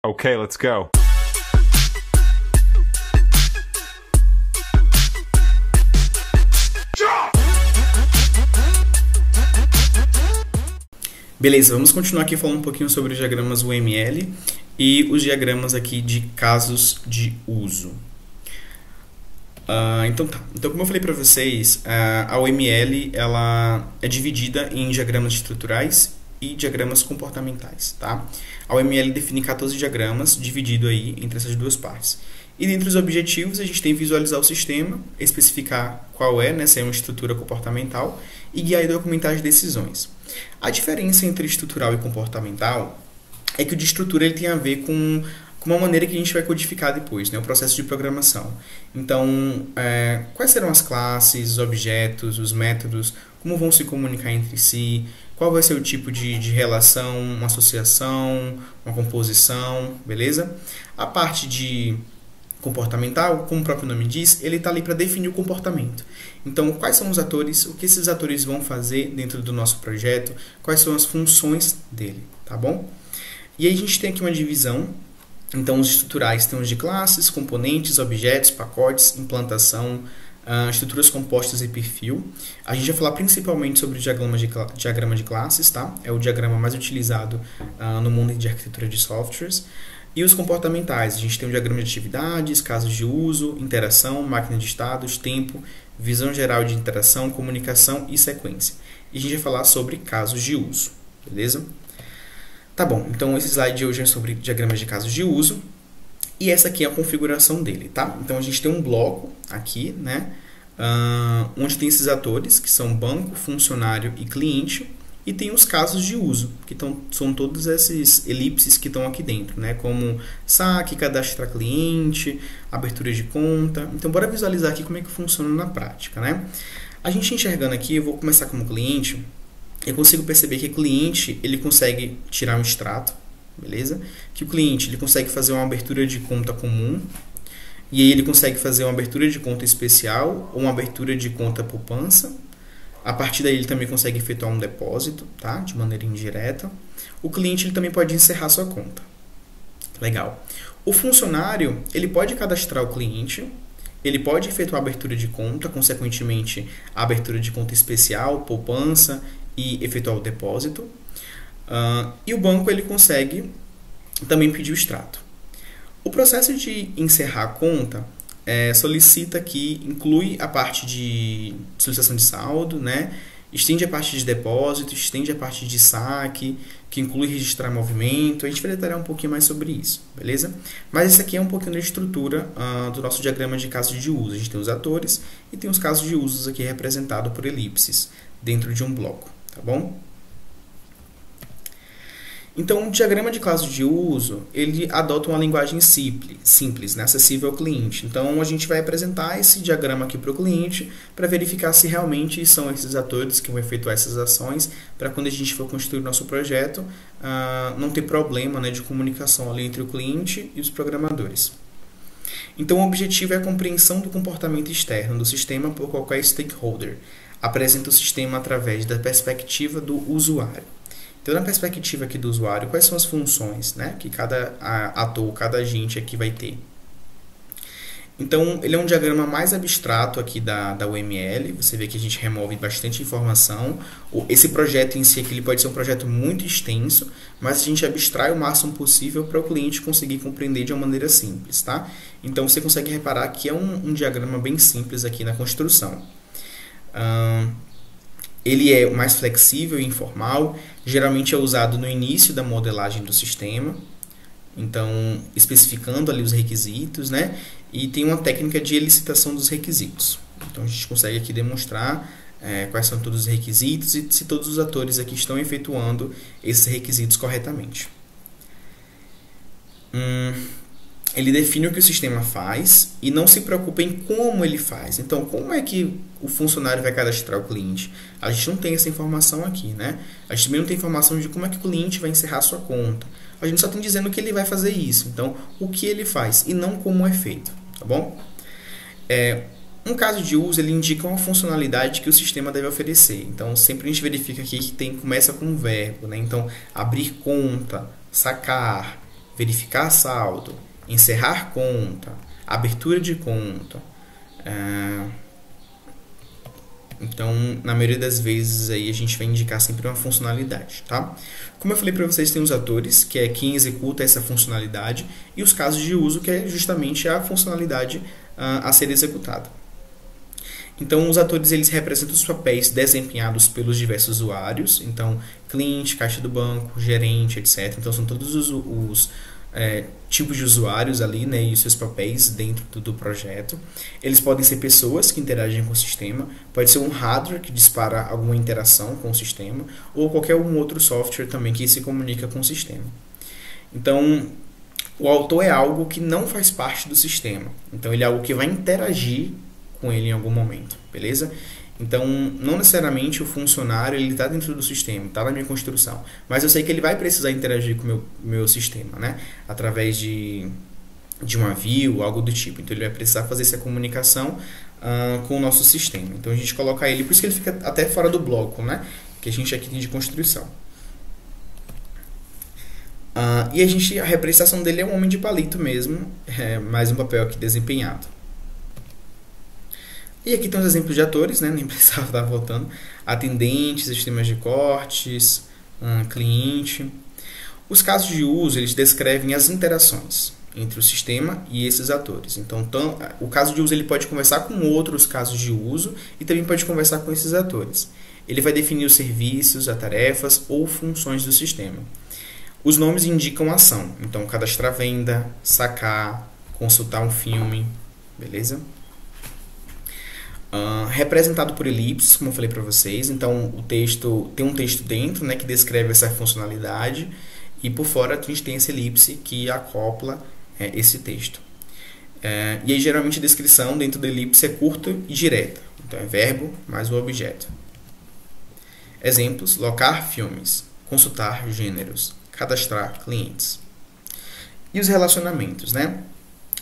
Okay, let's go. Beleza, vamos continuar aqui falando um pouquinho sobre os diagramas UML e os diagramas aqui de casos de uso. Então, como eu falei para vocês, a UML ela é dividida em diagramas estruturais e diagramas comportamentais, tá? A UML define 14 diagramas dividido aí entre essas duas partes. E dentre os objetivos, a gente tem visualizar o sistema, especificar qual é, né, se é uma estrutura comportamental e guiar e documentar as decisões. A diferença entre estrutural e comportamental é que o de estrutura ele tem a ver com uma maneira que a gente vai codificar depois, né, o processo de programação. Então, quais serão as classes, os objetos, os métodos, como vão se comunicar entre si, qual vai ser o tipo de relação, uma associação, uma composição, beleza? A parte de comportamental, como o próprio nome diz, ele está ali para definir o comportamento. Então, quais são os atores, o que esses atores vão fazer dentro do nosso projeto, quais são as funções dele, tá bom? E aí a gente tem aqui uma divisão. Então, os estruturais tem os de classes, componentes, objetos, pacotes, implantação, estruturas compostas e perfil. A gente vai falar principalmente sobre o diagrama de classes, tá? É o diagrama mais utilizado no mundo de arquitetura de softwares. E os comportamentais, a gente tem o diagrama de atividades, casos de uso, interação, máquina de estados, tempo, visão geral de interação, comunicação e sequência. E a gente vai falar sobre casos de uso, beleza? Tá bom, então esse slide de hoje é sobre diagramas de casos de uso. E essa aqui é a configuração dele, tá? Então a gente tem um bloco aqui, né? Onde tem esses atores, que são banco, funcionário e cliente. E tem os casos de uso, que são todos esses elipses que estão aqui dentro, né? Como saque, cadastrar cliente, abertura de conta. Então, bora visualizar aqui como é que funciona na prática, né? A gente enxergando aqui, eu vou começar como cliente. Eu consigo perceber que o cliente, ele consegue tirar um extrato, beleza? Que o cliente, ele consegue fazer uma abertura de conta comum. E aí ele consegue fazer uma abertura de conta especial ou uma abertura de conta poupança. A partir daí ele também consegue efetuar um depósito, tá? De maneira indireta. O cliente ele também pode encerrar sua conta. Legal. O funcionário ele pode cadastrar o cliente, ele pode efetuar a abertura de conta, consequentemente a abertura de conta especial, poupança e efetuar o depósito. E o banco ele consegue também pedir o extrato. O processo de encerrar a conta solicita que inclui a parte de solicitação de saldo, né? Estende a parte de depósito, estende a parte de saque, que inclui registrar movimento. A gente vai detalhar um pouquinho mais sobre isso, beleza? Mas isso aqui é um pouquinho da estrutura do nosso diagrama de casos de uso. A gente tem os atores e tem os casos de usos aqui representados por elipses dentro de um bloco, tá bom? Então, o diagrama de casos de uso, ele adota uma linguagem simples, né, acessível ao cliente. Então, a gente vai apresentar esse diagrama aqui para o cliente para verificar se realmente são esses atores que vão efetuar essas ações, para quando a gente for construir o nosso projeto, não ter problema, né, de comunicação ali entre o cliente e os programadores. Então, o objetivo é a compreensão do comportamento externo do sistema por qualquer stakeholder. Apresenta o sistema através da perspectiva do usuário. Então, na perspectiva aqui do usuário, quais são as funções, né, que cada ator, cada agente aqui vai ter? Então, ele é um diagrama mais abstrato aqui da UML. Você vê que a gente remove bastante informação. Esse projeto em si aqui, ele pode ser um projeto muito extenso, mas a gente abstrai o máximo possível para o cliente conseguir compreender de uma maneira simples, tá? Então, você consegue reparar que é um diagrama bem simples aqui na construção. Ele é mais flexível e informal, geralmente é usado no início da modelagem do sistema, então especificando ali os requisitos, né? E tem uma técnica de elicitação dos requisitos. Então a gente consegue aqui demonstrar quais são todos os requisitos e se todos os atores aqui estão efetuando esses requisitos corretamente. Ele define o que o sistema faz e não se preocupa em como ele faz. Então, como é que o funcionário vai cadastrar o cliente? A gente não tem essa informação aqui, né? A gente também não tem informação de como é que o cliente vai encerrar a sua conta. A gente só tem dizendo que ele vai fazer isso. Então, o que ele faz e não como é feito, tá bom? Um caso de uso, ele indica uma funcionalidade que o sistema deve oferecer. Então, sempre a gente verifica aqui que começa com um verbo, né? Então, abrir conta, sacar, verificar saldo, encerrar conta, abertura de conta. Então, na maioria das vezes aí a gente vai indicar sempre uma funcionalidade, tá? Como eu falei para vocês, tem os atores, que é quem executa essa funcionalidade, e os casos de uso, que é justamente a funcionalidade a ser executada. Então, os atores eles representam os papéis desempenhados pelos diversos usuários. Então, cliente, caixa do banco, gerente, etc. Então, são todos os tipos de usuários ali, né, e os seus papéis dentro do projeto. Eles podem ser pessoas que interagem com o sistema, pode ser um hardware que dispara alguma interação com o sistema, ou qualquer um outro software também que se comunica com o sistema. Então, o autor é algo que não faz parte do sistema. Então, ele é algo que vai interagir com ele em algum momento, beleza? Então, não necessariamente o funcionário ele está dentro do sistema, está na minha construção, mas eu sei que ele vai precisar interagir com o meu sistema, né? Através de uma view, algo do tipo. Então, ele vai precisar fazer essa comunicação com o nosso sistema. Então, a gente coloca ele, por isso que ele fica até fora do bloco, né? Que a gente aqui tem de construção. E a representação dele é um homem de palito mesmo, mais um papel aqui desempenhado. E aqui tem os exemplos de atores, né? Nem precisava estar voltando. Atendentes, sistemas de cortes, cliente. Os casos de uso, eles descrevem as interações entre o sistema e esses atores. Então, o caso de uso ele pode conversar com outros casos de uso e também pode conversar com esses atores. Ele vai definir os serviços, as tarefas ou funções do sistema. Os nomes indicam ação. Então, cadastrar venda, sacar, consultar um filme, beleza? Representado por elipses, como eu falei para vocês. Então, o texto tem um texto dentro, né, que descreve essa funcionalidade, e por fora a gente tem essa elipse que acopla esse texto. E aí, geralmente, a descrição dentro da elipse é curta e direta. Então, é verbo mais o objeto. Exemplos: locar filmes, consultar gêneros, cadastrar clientes. E os relacionamentos, né?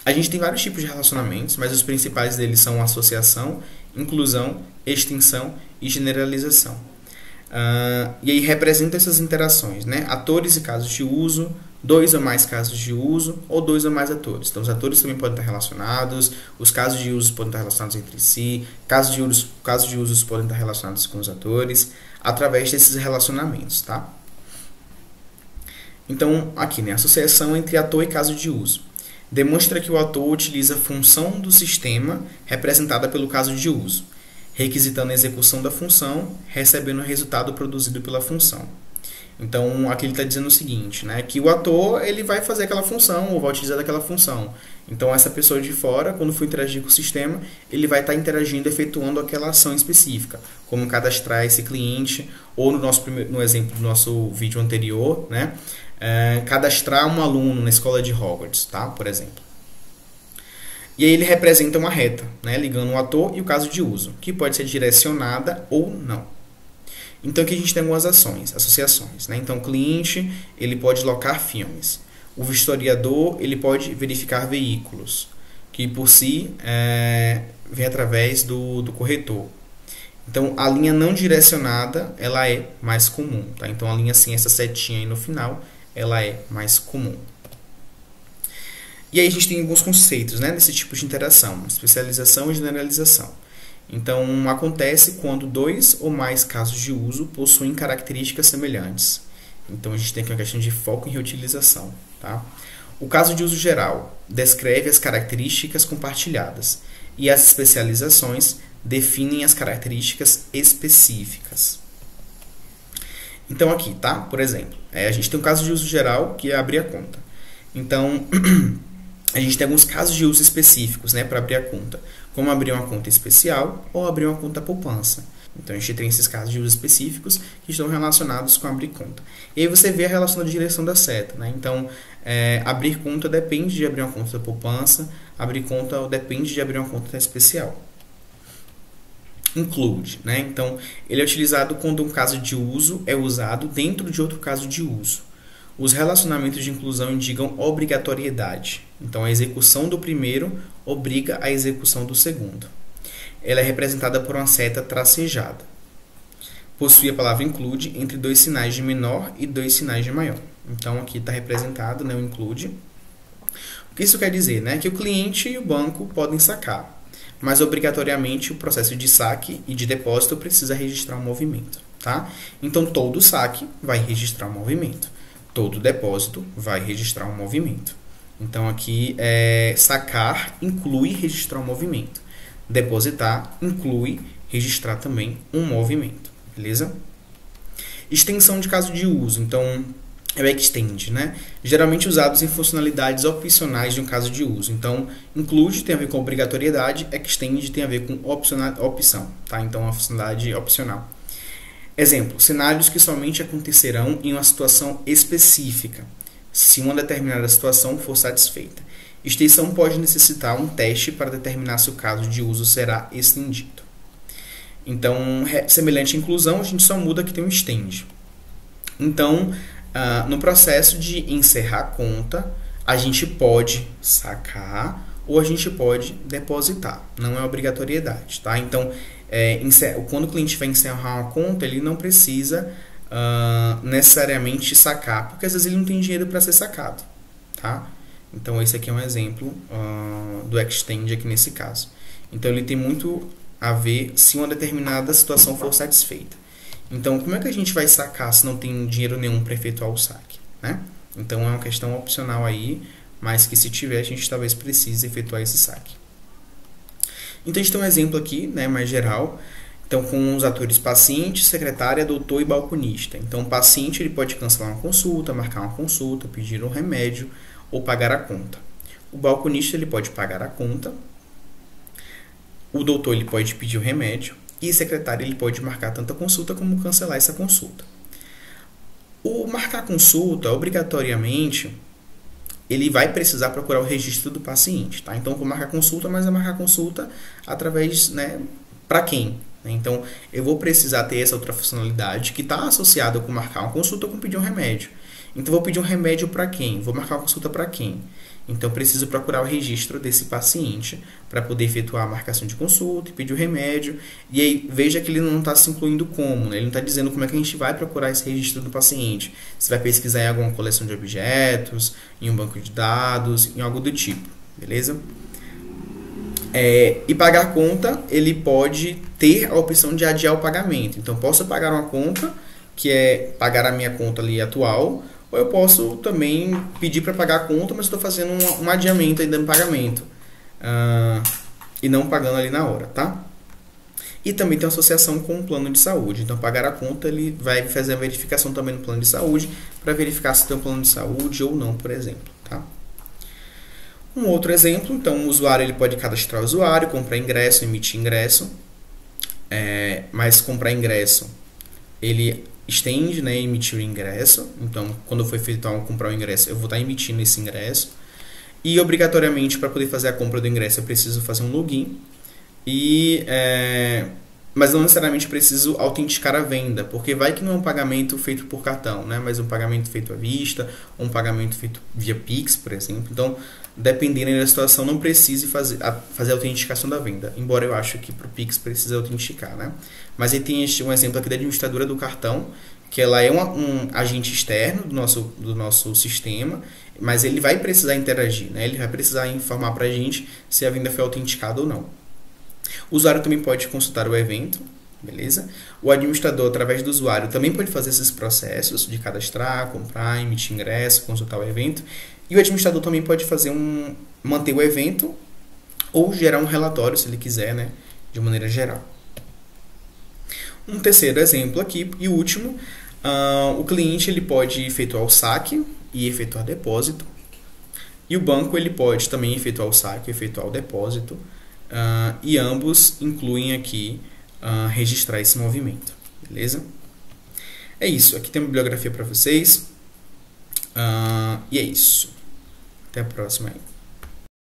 A gente tem vários tipos de relacionamentos, mas os principais deles são associação, inclusão, extensão e generalização. E aí representa essas interações, né? Atores e casos de uso, 2 ou mais casos de uso ou 2 ou mais atores. Então, os atores também podem estar relacionados, os casos de uso podem estar relacionados entre si, casos de uso podem estar relacionados com os atores, através desses relacionamentos, tá? Então, aqui, né? Associação entre ator e caso de uso. Demonstra que o ator utiliza a função do sistema representada pelo caso de uso, requisitando a execução da função, recebendo o resultado produzido pela função. Então, aqui ele está dizendo o seguinte, né, que o ator ele vai fazer aquela função ou vai utilizar aquela função. Então, essa pessoa de fora, quando for interagir com o sistema, ele vai estar interagindo, efetuando aquela ação específica, como cadastrar esse cliente, ou no exemplo do nosso vídeo anterior, né, cadastrar um aluno na escola de Hogwarts, tá? Por exemplo. E aí ele representa uma reta, né, ligando o ator e o caso de uso, que pode ser direcionada ou não. Então aqui a gente tem algumas associações, né? Então o cliente ele pode locar filmes. O vistoriador ele pode verificar veículos, que por si vem através do corretor. Então a linha não direcionada ela é mais comum, tá? Então a linha sem essa setinha aí no final ela é mais comum. E aí a gente tem alguns conceitos, né, desse tipo de interação: especialização e generalização. Então, acontece quando 2 ou mais casos de uso possuem características semelhantes. Então, a gente tem aqui uma questão de foco em reutilização. Tá? O caso de uso geral descreve as características compartilhadas e as especializações definem as características específicas. Então, aqui, tá? Por exemplo, a gente tem um caso de uso geral que é abrir a conta. Então, a gente tem alguns casos de uso específicos, né, para abrir a conta, como abrir uma conta especial ou abrir uma conta poupança. Então, a gente tem esses casos de uso específicos que estão relacionados com abrir conta. E aí você vê a relação da direção da seta, né? Então, abrir conta depende de abrir uma conta da poupança, abrir conta depende de abrir uma conta especial. Include, né? Então, ele é utilizado quando um caso de uso é usado dentro de outro caso de uso. Os relacionamentos de inclusão indicam obrigatoriedade. Então, a execução do primeiro obriga a execução do segundo. Ela é representada por uma seta tracejada. Possui a palavra include entre 2 sinais de menor e 2 sinais de maior. Então, aqui está representado, né, o include. O que isso quer dizer? Né? Que o cliente e o banco podem sacar, mas obrigatoriamente o processo de saque e de depósito precisa registrar um movimento. Tá? Então, todo saque vai registrar um movimento. Todo depósito vai registrar um movimento. Então, aqui, sacar inclui registrar um movimento. Depositar inclui registrar também um movimento. Beleza? Extensão de caso de uso. Então, é o extend, né? Geralmente usados em funcionalidades opcionais de um caso de uso. Então, include tem a ver com obrigatoriedade, extend tem a ver com opção, tá? Então, é uma funcionalidade opcional. Exemplo, cenários que somente acontecerão em uma situação específica, se uma determinada situação for satisfeita. Extensão pode necessitar um teste para determinar se o caso de uso será estendido. Então, semelhante à inclusão, a gente só muda que tem um extend. Então, no processo de encerrar a conta, a gente pode sacar ou a gente pode depositar. Não é obrigatoriedade, tá? Então, quando o cliente vai encerrar uma conta, ele não precisa necessariamente sacar, porque às vezes ele não tem dinheiro para ser sacado, tá? Então, esse aqui é um exemplo do extend aqui nesse caso. Então, ele tem muito a ver se uma determinada situação for satisfeita. Então, como é que a gente vai sacar se não tem dinheiro nenhum para efetuar o saque, né? Então, é uma questão opcional aí, mas que se tiver, a gente talvez precise efetuar esse saque. Então, a gente tem um exemplo aqui, né, mais geral. Então, com os atores paciente, secretária, doutor e balconista. Então, o paciente ele pode cancelar uma consulta, marcar uma consulta, pedir um remédio ou pagar a conta. O balconista ele pode pagar a conta. O doutor ele pode pedir o remédio. E o secretário ele pode marcar tanto a consulta como cancelar essa consulta. O marcar consulta, obrigatoriamente, ele vai precisar procurar o registro do paciente. Tá? Então, vou marcar consulta, mas vai marcar consulta através, né, para quem? Então, eu vou precisar ter essa outra funcionalidade que está associada com marcar uma consulta ou com pedir um remédio. Então, vou pedir um remédio para quem? Vou marcar uma consulta para quem? Então, preciso procurar o registro desse paciente para poder efetuar a marcação de consulta e pedir o remédio. E aí, veja que ele não está se incluindo como, né? Ele não está dizendo como é que a gente vai procurar esse registro do paciente. Você vai pesquisar em alguma coleção de objetos, em um banco de dados, em algo do tipo, beleza? E pagar a conta, ele pode ter a opção de adiar o pagamento. Então, posso pagar uma conta, que é pagar a minha conta ali atual, ou eu posso também pedir para pagar a conta, mas estou fazendo um adiamento ainda no pagamento. E não pagando ali na hora, tá? E também tem uma associação com o plano de saúde. Então, pagar a conta, ele vai fazer a verificação também no plano de saúde, para verificar se tem um plano de saúde ou não, por exemplo, tá? Um outro exemplo, então, o usuário ele pode cadastrar o usuário, comprar ingresso, emitir ingresso. Mas comprar ingresso, ele estende, né, emitir o ingresso. Então, quando eu for efetuar comprar o ingresso, eu vou estar emitindo esse ingresso. E, obrigatoriamente, para poder fazer a compra do ingresso, eu preciso fazer um login. Mas não necessariamente preciso autenticar a venda, porque vai que não é um pagamento feito por cartão, né, mas um pagamento feito à vista, ou um pagamento feito via Pix, por exemplo. Então, dependendo da situação, não precise fazer a autenticação da venda, embora eu acho que para o Pix precisa autenticar, né? Mas aí tem um exemplo aqui da administradora do cartão, que ela é um agente externo do nosso sistema, mas ele vai precisar interagir, né? Ele vai precisar informar para a gente se a venda foi autenticada ou não. O usuário também pode consultar o evento, beleza? O administrador, através do usuário, também pode fazer esses processos de cadastrar, comprar, emitir ingresso, consultar o evento. E o administrador também pode manter o evento ou gerar um relatório, se ele quiser, né, de maneira geral. Um terceiro exemplo aqui, e último, o cliente ele pode efetuar o saque e efetuar depósito. E o banco ele pode também efetuar o saque e efetuar o depósito. E ambos incluem aqui registrar esse movimento, beleza? É isso, aqui tem uma bibliografia para vocês. E é isso. Até a próxima aí.